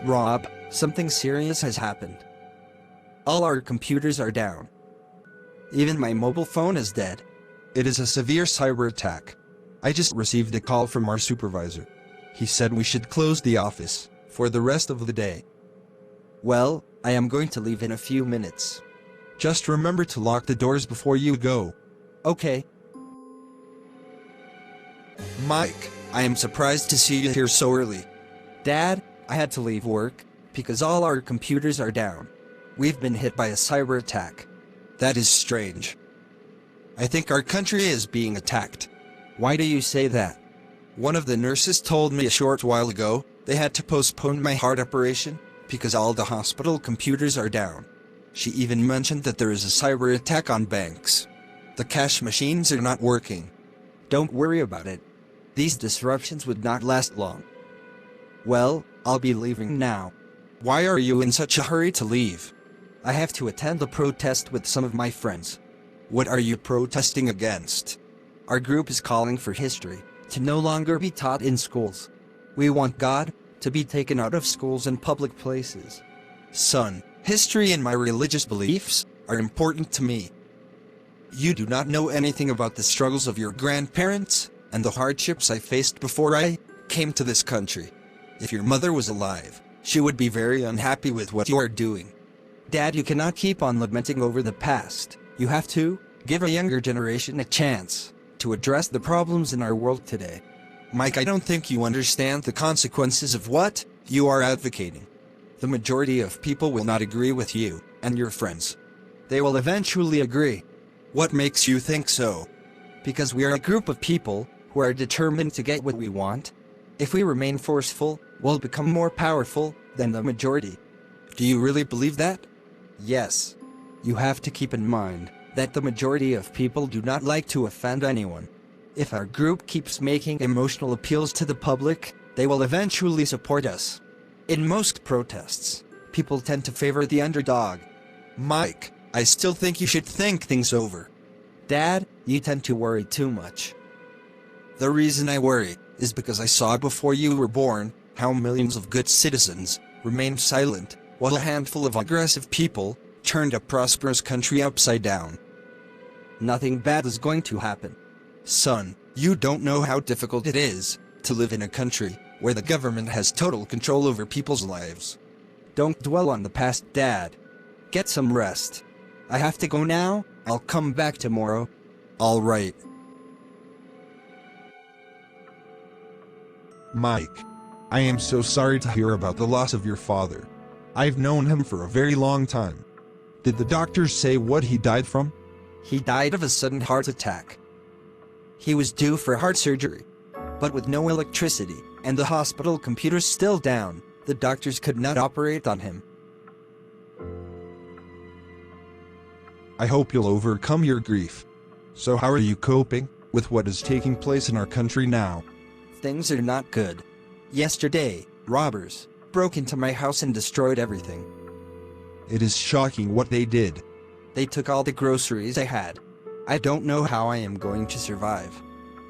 Rob, something serious has happened. All our computers are down. Even my mobile phone is dead. It is a severe cyber attack. I just received a call from our supervisor. He said we should close the office for the rest of the day. Well, I am going to leave in a few minutes. Just remember to lock the doors before you go. Okay. Mike, I am surprised to see you here so early. Dad, I had to leave work because all our computers are down. We've been hit by a cyber attack. That is strange. I think our country is being attacked. Why do you say that? One of the nurses told me a short while ago they had to postpone my heart operation because all the hospital computers are down. She even mentioned that there is a cyber attack on banks. The cash machines are not working. Don't worry about it. These disruptions would not last long. Well, I'll be leaving now. Why are you in such a hurry to leave? I have to attend a protest with some of my friends. What are you protesting against? Our group is calling for history to no longer be taught in schools. We want God to be taken out of schools and public places. Son, history and my religious beliefs are important to me. You do not know anything about the struggles of your grandparents and the hardships I faced before I came to this country. If your mother was alive, she would be very unhappy with what you are doing. Dad, you cannot keep on lamenting over the past. You have to give a younger generation a chance to address the problems in our world today. Mike, I don't think you understand the consequences of what you are advocating. The majority of people will not agree with you and your friends. They will eventually agree. What makes you think so? Because we are a group of people who are determined to get what we want. If we remain forceful, we'll become more powerful than the majority. Do you really believe that? Yes. You have to keep in mind that the majority of people do not like to offend anyone. If our group keeps making emotional appeals to the public, they will eventually support us. In most protests, people tend to favor the underdog. Mike, I still think you should think things over. Dad, you tend to worry too much. The reason I worry is because I saw before you were born how millions of good citizens remained silent while a handful of aggressive people turned a prosperous country upside down. Nothing bad is going to happen. Son, you don't know how difficult it is to live in a country where the government has total control over people's lives. Don't dwell on the past, Dad. Get some rest. I have to go now. I'll come back tomorrow. All right. Mike, I am so sorry to hear about the loss of your father. I've known him for a very long time. Did the doctors say what he died from? He died of a sudden heart attack. He was due for heart surgery. But with no electricity, and the hospital computers still down, the doctors could not operate on him. I hope you'll overcome your grief. So how are you coping with what is taking place in our country now? Things are not good. Yesterday, robbers broke into my house and destroyed everything. It is shocking what they did. They took all the groceries I had. I don't know how I am going to survive.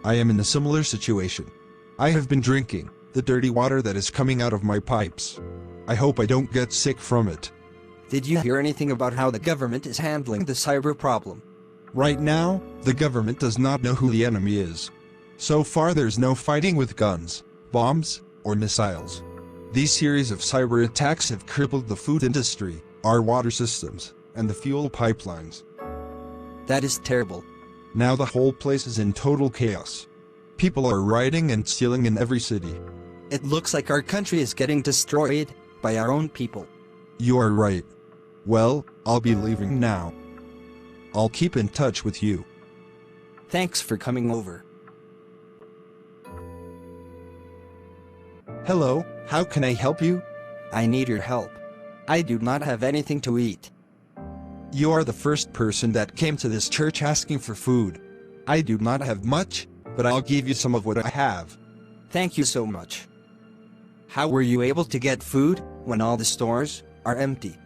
I am in a similar situation. I have been drinking the dirty water that is coming out of my pipes. I hope I don't get sick from it. Did you hear anything about how the government is handling the cyber problem? Right now, the government does not know who the enemy is. So far there's no fighting with guns, bombs, or missiles. These series of cyber attacks have crippled the food industry, our water systems, and the fuel pipelines. That is terrible. Now the whole place is in total chaos. People are rioting and stealing in every city. It looks like our country is getting destroyed by our own people. You are right. Well, I'll be leaving now. I'll keep in touch with you. Thanks for coming over. Hello, how can I help you? I need your help. I do not have anything to eat. You are the first person that came to this church asking for food. I do not have much, but I'll give you some of what I have. Thank you so much. How were you able to get food when all the stores are empty?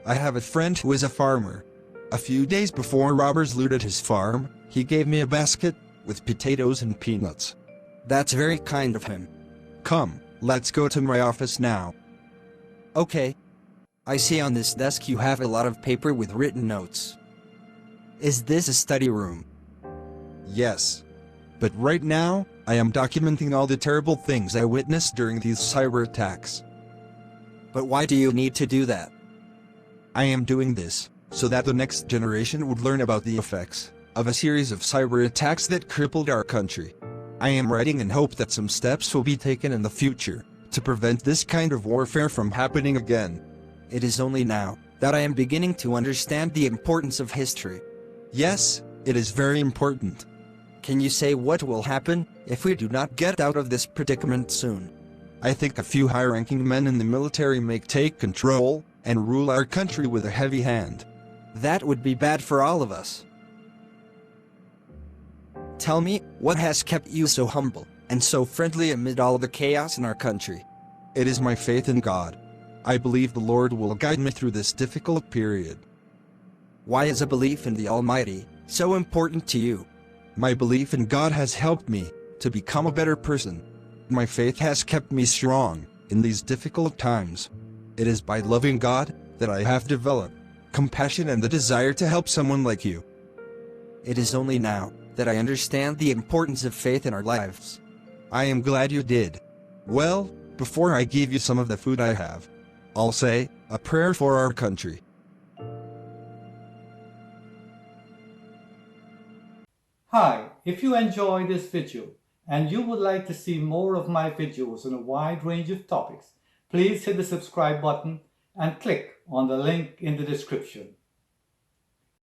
I have a friend who is a farmer. A few days before robbers looted his farm, he gave me a basket with potatoes and peanuts. That's very kind of him. Come, let's go to my office now. Okay. I see on this desk you have a lot of paper with written notes. Is this a study room? Yes. But right now, I am documenting all the terrible things I witnessed during these cyber attacks. But why do you need to do that? I am doing this so that the next generation would learn about the effects of a series of cyber attacks that crippled our country. I am writing in hope that some steps will be taken in the future to prevent this kind of warfare from happening again. It is only now that I am beginning to understand the importance of history. Yes, it is very important. Can you say what will happen if we do not get out of this predicament soon? I think a few high-ranking men in the military may take control and rule our country with a heavy hand. That would be bad for all of us. Tell me, what has kept you so humble and so friendly amid all the chaos in our country? It is my faith in God. I believe the Lord will guide me through this difficult period. Why is a belief in the Almighty so important to you? My belief in God has helped me to become a better person. My faith has kept me strong in these difficult times. It is by loving God that I have developed compassion and the desire to help someone like you. It is only now that I understand the importance of faith in our lives. I am glad you did. Well, before I give you some of the food I have, I'll say a prayer for our country. Hi, if you enjoyed this video and you would like to see more of my videos on a wide range of topics, please hit the subscribe button and click on the link in the description.